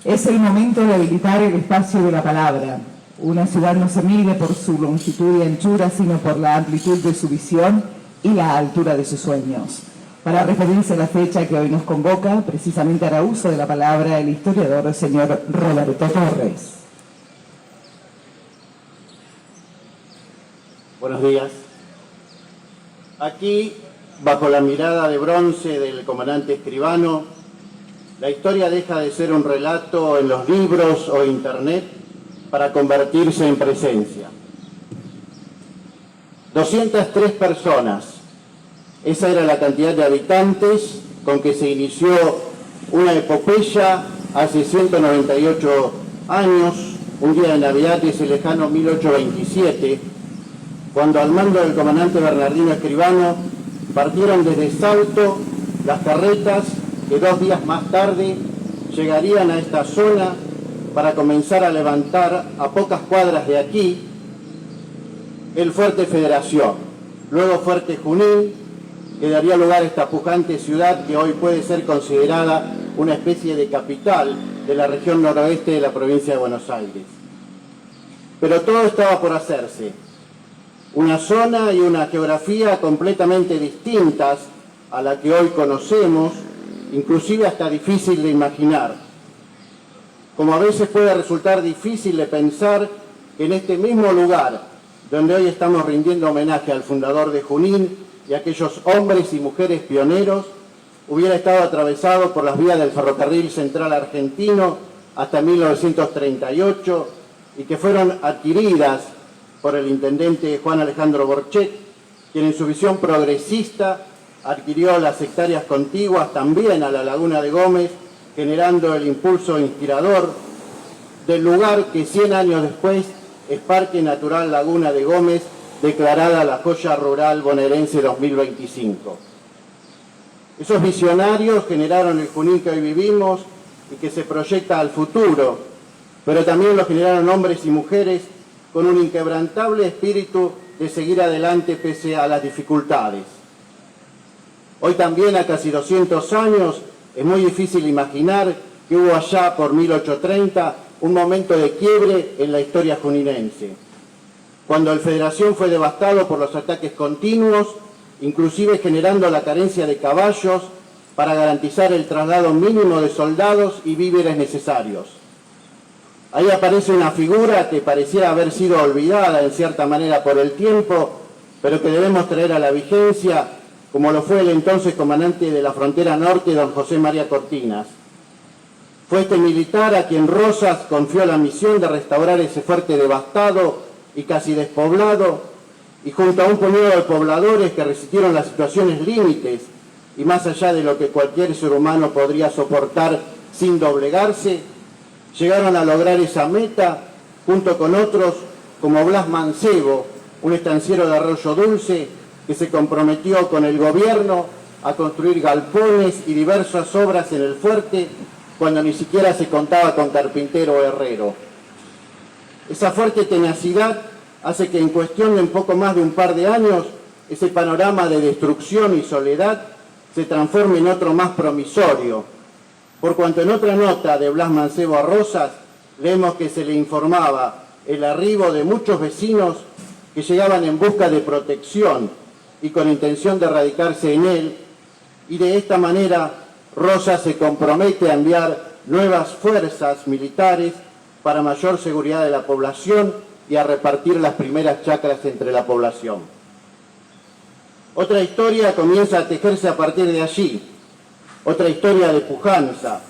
Es el momento de habilitar el espacio de la palabra. Una ciudad no se mide por su longitud y anchura, sino por la amplitud de su visión y la altura de sus sueños. Para referirse a la fecha que hoy nos convoca, precisamente hará uso de la palabra el historiador señor Roberto Torres. Buenos días. Aquí, bajo la mirada de bronce del comandante Escribano, la historia deja de ser un relato en los libros o internet para convertirse en presencia. 203 personas. Esa era la cantidad de habitantes con que se inició una epopeya hace 198 años, un día de Navidad de ese lejano 1827, cuando al mando del comandante Bernardino Escribano partieron desde Salto las carretas que 2 días más tarde llegarían a esta zona para comenzar a levantar a pocas cuadras de aquí el Fuerte Federación, luego Fuerte Junín, que daría lugar a esta pujante ciudad que hoy puede ser considerada una especie de capital de la región noroeste de la provincia de Buenos Aires. Pero todo estaba por hacerse. Una zona y una geografía completamente distintas a la que hoy conocemos, inclusive hasta difícil de imaginar. Como a veces puede resultar difícil de pensar que en este mismo lugar, donde hoy estamos rindiendo homenaje al fundador de Junín y a aquellos hombres y mujeres pioneros, hubiera estado atravesado por las vías del Ferrocarril Central Argentino hasta 1938 y que fueron adquiridas por el intendente Juan Alejandro Borchet, quien en su visión progresista adquirió las hectáreas contiguas también a la Laguna de Gómez, generando el impulso inspirador del lugar que 100 años después es Parque Natural Laguna de Gómez, declarada la joya rural bonaerense 2025. Esos visionarios generaron el Junín que hoy vivimos y que se proyecta al futuro, pero también lo generaron hombres y mujeres con un inquebrantable espíritu de seguir adelante pese a las dificultades. Hoy también, a casi 200 años, es muy difícil imaginar que hubo allá por 1830 un momento de quiebre en la historia juninense, cuando el Federación fue devastado por los ataques continuos, inclusive generando la carencia de caballos para garantizar el traslado mínimo de soldados y víveres necesarios. Ahí aparece una figura que pareciera haber sido olvidada en cierta manera por el tiempo, pero que debemos traer a la vigencia, como lo fue el entonces comandante de la frontera norte, don José María Cortinas. Fue este militar a quien Rosas confió la misión de restaurar ese fuerte devastado y casi despoblado, y junto a un puñado de pobladores que resistieron las situaciones límites y más allá de lo que cualquier ser humano podría soportar sin doblegarse, llegaron a lograr esa meta junto con otros como Blas Mancebo, un estanciero de Arroyo Dulce que se comprometió con el gobierno a construir galpones y diversas obras en el fuerte cuando ni siquiera se contaba con carpintero o herrero. Esa fuerte tenacidad hace que en cuestión de un poco más de un par de años ese panorama de destrucción y soledad se transforme en otro más promisorio, por cuanto en otra nota de Blas Mancebo a Rosas leemos que se le informaba el arribo de muchos vecinos que llegaban en busca de protección y con intención de radicarse en él, y de esta manera Rosas se compromete a enviar nuevas fuerzas militares para mayor seguridad de la población y a repartir las primeras chacras entre la población. Otra historia comienza a tejerse a partir de allí, otra historia de pujanza,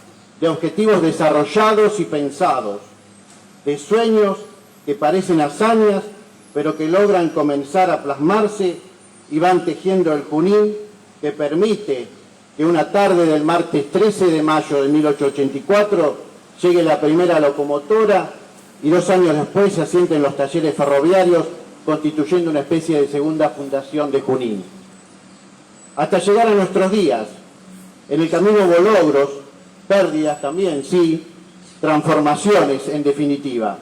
de objetivos desarrollados y pensados, de sueños que parecen hazañas, pero que logran comenzar a plasmarse y van tejiendo el Junín que permite que una tarde del martes 13 de mayo de 1884 llegue la primera locomotora y 2 años después se asienten los talleres ferroviarios, constituyendo una especie de segunda fundación de Junín. Hasta llegar a nuestros días, en el camino hubo logros, pérdidas también, sí, transformaciones en definitiva.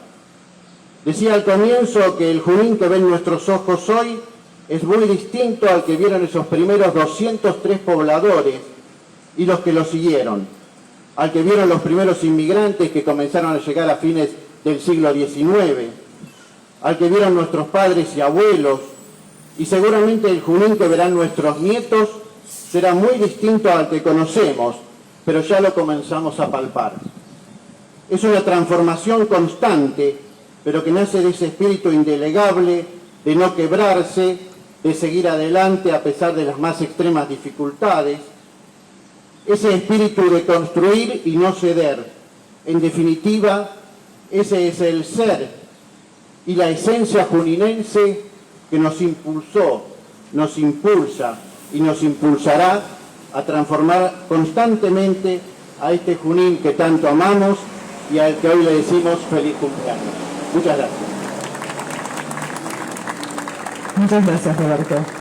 Decía al comienzo que el Junín que ven nuestros ojos hoy es muy distinto al que vieron esos primeros 203 pobladores y los que lo siguieron. al que vieron los primeros inmigrantes que comenzaron a llegar a fines del siglo XIX, al que vieron nuestros padres y abuelos, y seguramente el Junín que verán nuestros nietos será muy distinto al que conocemos, pero ya lo comenzamos a palpar. Es una transformación constante, pero que nace de ese espíritu indelegable de no quebrarse, de seguir adelante a pesar de las más extremas dificultades, ese espíritu de construir y no ceder. En definitiva, ese es el ser y la esencia juninense que nos impulsó, nos impulsa y nos impulsará a transformar constantemente a este Junín que tanto amamos y al que hoy le decimos feliz cumpleaños. Muchas gracias. Muchas gracias, Roberto.